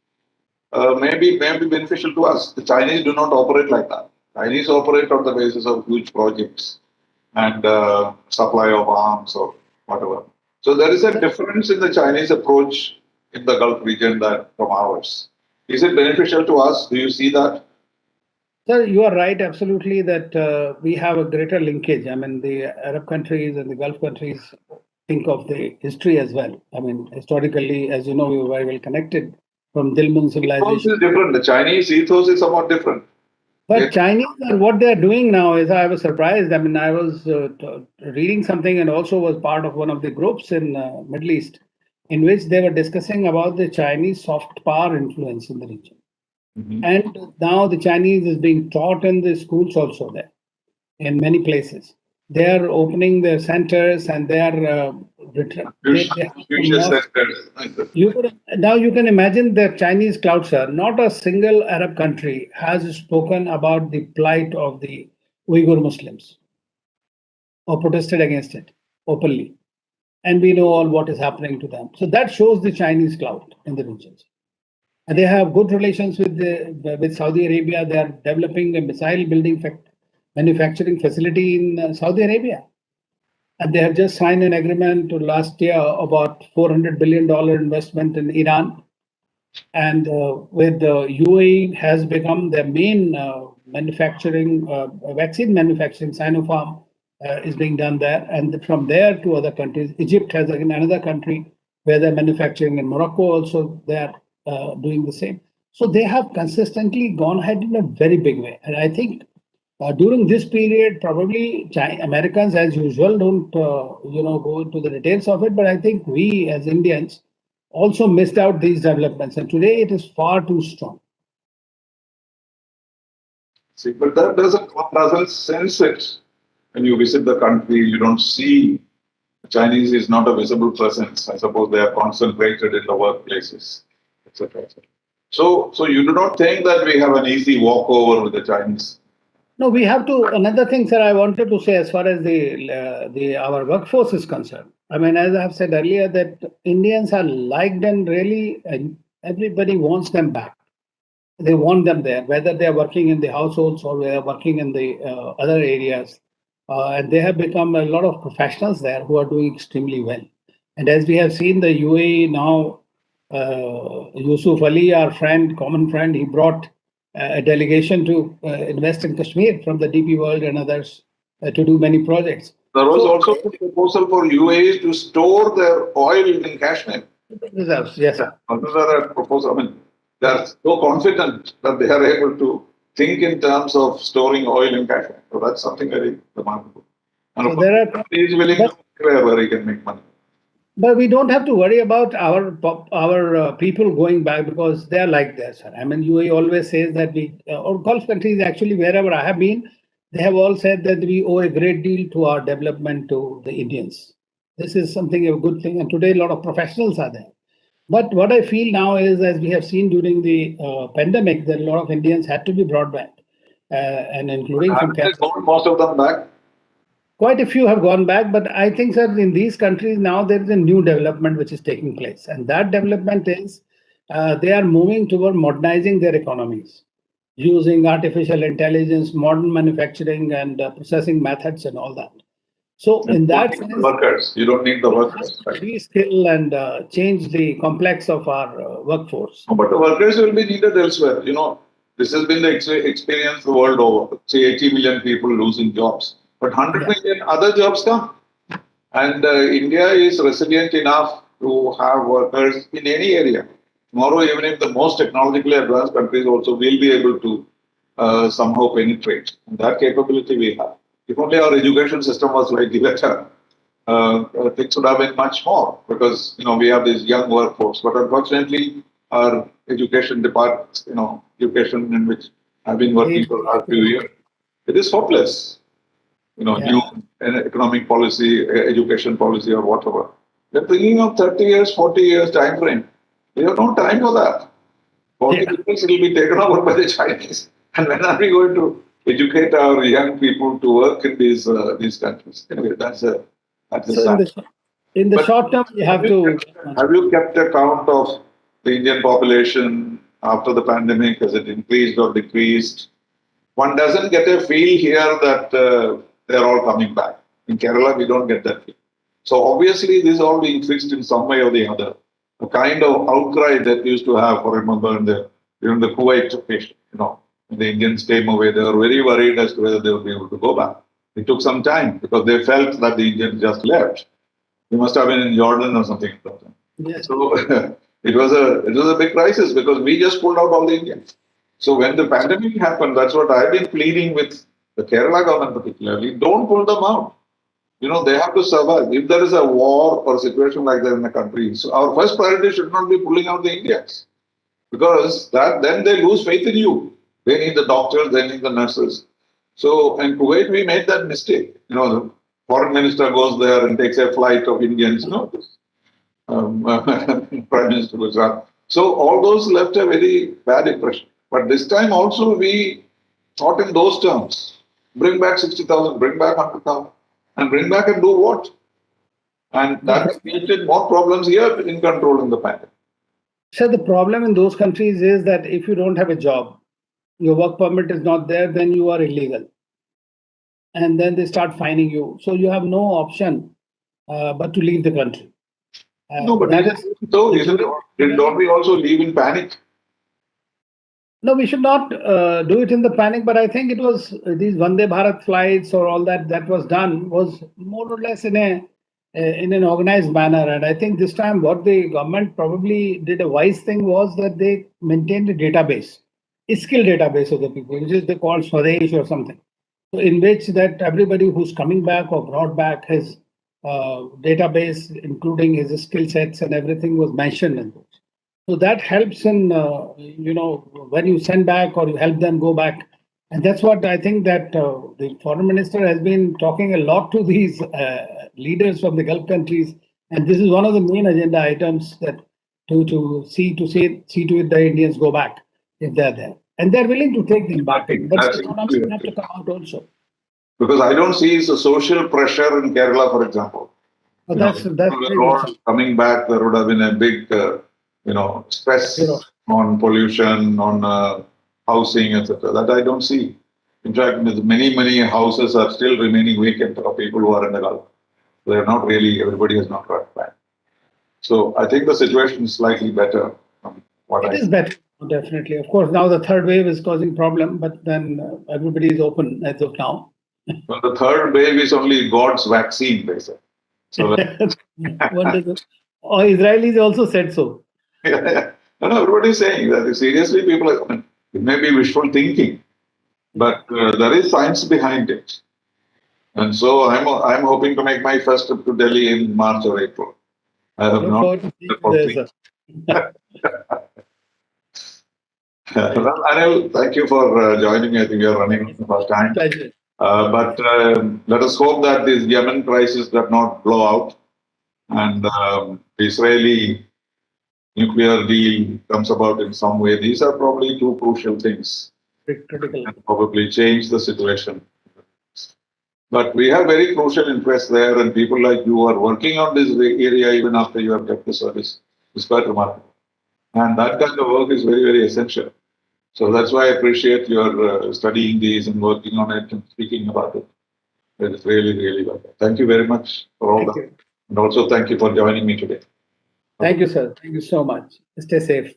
may be beneficial to us. The Chinese do not operate like that. Chinese operate on the basis of huge projects and supply of arms or whatever. So there is a difference in the Chinese approach in the Gulf region from ours. Is it beneficial to us? Do you see that? Sir, you are right, absolutely, that we have a greater linkage. I mean, the Arab countries and the Gulf countries think of the history as well. I mean, historically, as you know, we were very well connected from Dilmun civilization. Ethos is different. The Chinese ethos is somewhat different. But Chinese, what they are doing now is, I was surprised. I mean, I was reading something and also was part of one of the groups in Middle East, in which they were discussing about the Chinese soft power influence in the region. Mhm. And now the Chinese is being taught in the schools also there, in many places. They are opening their centers and they are they have some Future mosques. sectors. Now you can imagine the Chinese cloud, sir. Not a single Arab country has spoken about the plight of the Uyghur Muslims or protested against it openly. And we know all what is happening to them. So that shows the Chinese clout in the regions. And they have good relations with Saudi Arabia. They are developing a missile building manufacturing facility in Saudi Arabia. And they have just signed an agreement last year about $400 billion investment in Iran. And with UAE has become the main vaccine manufacturing, Sinopharm is being done there. And from there to other countries, Egypt has again another country where they're manufacturing. In Morocco also, they're doing the same. So they have consistently gone ahead in a very big way. And I think during this period, probably Americans, as usual, don't go into the details of it. But I think we, as Indians, also missed out these developments, and today it is far too strong. See, but that doesn't sense it. When you visit the country, you don't see Chinese is not a visible presence. I suppose they are concentrated in the workplaces, etc. So you do not think that we have an easy walkover with the Chinese. No, we have to. Another thing, sir, I wanted to say as far as the our workforce is concerned. I mean, as I have said earlier, that Indians are liked and really everybody wants them back. They want them there, whether they are working in the households or they are working in the other areas. And they have become a lot of professionals there who are doing extremely well. And as we have seen, the UAE now, Yusuf Ali, our friend, common friend, he brought a delegation to invest in Kashmir from the DP World and others to do many projects. There was So, also a proposal for UAE to store their oil in Kashmir. reserves, yes, sir. Another proposal. I mean, they are so confident that they are able to think in terms of storing oil in Kashmir. So that's something very remarkable. And So of course, there are, he is willing to where he can make money. but we don't have to worry about our people going back because they are like this. I mean, UAE always says that or Gulf countries actually, wherever I have been, they have all said that we owe a great deal to our development to the Indians. This is something a good thing, and today a lot of professionals are there. But what I feel now is, as we have seen during the pandemic, that a lot of Indians had to be brought back, and including from Haven't they Canada. got most of them back? Quite a few have gone back, but I think, sir, in these countries now there is a new development which is taking place, and that development is they are moving toward modernizing their economies, using artificial intelligence, modern manufacturing, and processing methods, and all that. So, And in you don't that need the sense, workers. You don't need the we have workers. to Right? reskill and change the complex of our workforce. No, but the workers will be needed elsewhere. This has been the experience the world over. Say 80 million people losing jobs, but 100 Yeah. million other jobs come. And India is resilient enough to have workers in any area. Tomorrow, even if the most technologically advanced countries also will be able to somehow penetrate. And that capability we have. If only our education system was slightly better, things would have been much more because we have this young workforce. But unfortunately, our education department, education in which I've been working for the last few years, it is hopeless. New Yeah. economic policy, education policy, or whatever. They're thinking of 30 years, 40 years time frame. We have no time for that. 40 Yeah. years will be taken over by the Chinese. And when are we going to educate our young people to work in these countries? Anyway, that's a So sad. in the But short term, we have to. have you kept account of the Indian population after the pandemic? Has it increased or decreased? One doesn't get a feel here that they're all coming back. In Kerala, we don't get that feel. So obviously, this is all being fixed in some way or the other. The kind of outcry that we used to have, for remember, during the Kuwait occupation, when the Indians came away, they were very worried as to whether they would be able to go back. It took some time because they felt that the Indians just left. They must have been in Jordan or something. Yes. So it was a big crisis because we just pulled out all the Indians. So when the pandemic happened, that's what I've been pleading with the Kerala government particularly. Don't pull them out. They have to survive. If there is a war or situation like that in the country, so our first priority should not be pulling out the Indians, because then they lose faith in you. They need the doctors, they need the nurses. So in Kuwait, we made that mistake. The foreign minister goes there and takes a flight of Indians. Prime Minister Gujarat. So all those left a very bad impression. But this time also we thought in those terms. Bring back 60,000, bring back 100,000, and bring back and do what? And that created more problems here in controlling the pandemic. So the problem in those countries is that if you don't have a job, your work permit is not there, then you are illegal. And then they start fining you. So you have no option but to leave the country. No, but don't we also leave in panic? No, we should not do it in the panic, but I think it was these Vande Bharat flights or all that was done was more or less in an organized manner. And I think this time what the government probably did a wise thing was that they maintained a database, a skill database of the people, which is they call Swadesh or something. So in which that everybody who's coming back or brought back his database, including his skill sets and everything, was mentioned in those. So that helps in, when you send back or you help them go back. And that's what I think that the foreign minister has been talking a lot to these leaders from the Gulf countries. And this is one of the main agenda items that to see to it the Indians go back if they're there. And they're willing to take them back. But the economy have to come out also. Because I don't see the social pressure in Kerala, for example. That's coming back, there would have been a big stress on pollution, on housing, etc. That I don't see. In fact, many houses are still remaining vacant of people who are in the Gulf. They are not really, everybody has not got back. So I think the situation is slightly better. It is better, definitely. Of course, now the third wave is causing problem, but then everybody is open as of now. Well, the third wave is only God's vaccine, they say. So Israelis also said so. Yeah. No, everybody is saying that. Seriously, people are, it may be wishful thinking, but there is science behind it. And so I'm hoping to make my first trip to Delhi in March or April. I have not. Well, Anil, thank you for joining me. I think we are running out of time. Pleasure. But let us hope that this Yemen crisis does not blow out, and the Israeli nuclear deal comes about in some way. These are probably two crucial things. Critical. And probably change the situation. But we have very crucial interests there, and people like you are working on this area even after you have left the service. It's quite remarkable. And that kind of work is very, very essential. So that's why I appreciate your studying these and working on it and speaking about it. It's really, really well. Thank you very much for all that. And also thank you for joining me today. Thank you, sir. Thank you so much. Stay safe.